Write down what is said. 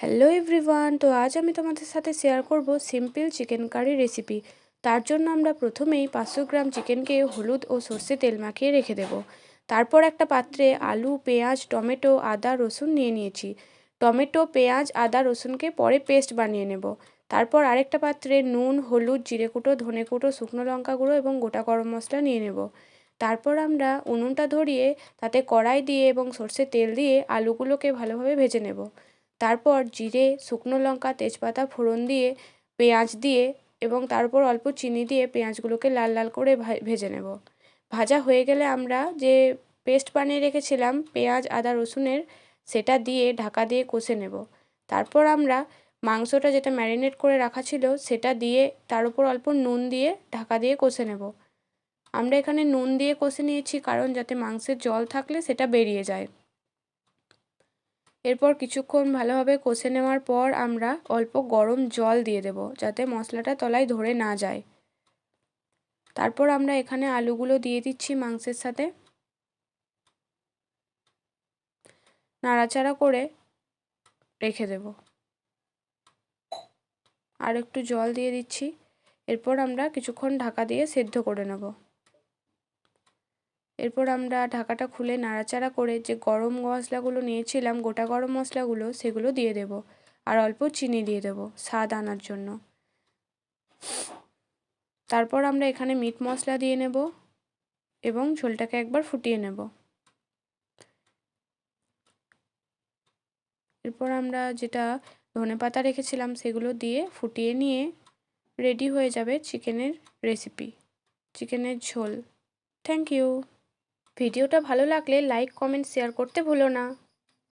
Hello everyone, তো আজ আমি তোমাদের সাথে শেয়ার করব সিম্পল চিকেন কারি রেসিপি। তার জন্য আমরা প্রথমেই 500 গ্রাম চিকেনকে হলুদ ও সর্ষে তেল মাখিয়ে রেখে দেব। তারপর একটা পাত্রে আলু, পেঁয়াজ, টমেটো, আদা, রসুন নিয়েছি। টমেটো, পেঁয়াজ, আদা, রসুনকে পরে পেস্ট বানিয়ে নেব। তারপর আরেকটা পাত্রে নুন, হলুদ, জিরে কুটো, ধনে কুটো, শুকনো লঙ্কা গুঁড়ো এবং গোটা গরম মশলা নিয়ে নেব। তারপর আমরা উনুনটা ধরিয়ে তাতে কড়াই দিয়ে এবং সর্ষের তেল দিয়ে আলুগুলোকে ভালোভাবে ভেজে নেব। তারপর জিরে, শুকনো লঙ্কা, তেজপাতা ফোড়ন দিয়ে পেঁয়াজ দিয়ে এবং তার উপর অল্প চিনি দিয়ে পেঁয়াজগুলোকে লাল লাল করে ভেজে নেব। ভাজা হয়ে গেলে আমরা যে পেস্ট বানিয়ে রেখেছিলাম পেঁয়াজ, আদা, রসুনের, সেটা দিয়ে ঢাকা দিয়ে কষে নেব। তারপর আমরা মাংসটা যেটা ম্যারিনেট করে রাখা ছিল সেটা দিয়ে তার উপর অল্প নুন দিয়ে ঢাকা দিয়ে কষে নেব। আমরা এখানে নুন দিয়ে কষে নিয়েছি কারণ যাতে মাংসের জল থাকলে সেটা বেরিয়ে যায়। এরপর কিছুক্ষণ ভালোভাবে কষে নেওয়ার পর আমরা অল্প গরম জল দিয়ে দেব যাতে মশলাটা তলায় ধরে না যায়। তারপর আমরা এখানে আলুগুলো দিয়ে দিচ্ছি মাংসের সাথে, নাড়াচাড়া করে রেখে দেব। আর একটু জল দিয়ে দিচ্ছি। এরপর আমরা কিছুক্ষণ ঢাকা দিয়ে সেদ্ধ করে নেব। এরপর আমরা ঢাকাটা খুলে নাড়াচাড়া করে যে গরম মশলাগুলো নিয়েছিলাম, গোটা গরম মশলাগুলো, সেগুলো দিয়ে দেব। আর অল্প চিনি দিয়ে দেব স্বাদ আনার জন্য। তারপর আমরা এখানে মিট মশলা দিয়ে নেব এবং ঝোলটাকে একবার ফুটিয়ে নেব। এরপর আমরা যেটা ধনেপাতা রেখেছিলাম সেগুলো দিয়ে ফুটিয়ে নিয়ে রেডি হয়ে যাবে চিকেনের রেসিপি, চিকেনের ঝোল। Thank you. ভিডিওটা ভালো লাগলে লাইক, কমেন্ট, শেয়ার করতে ভুলো না।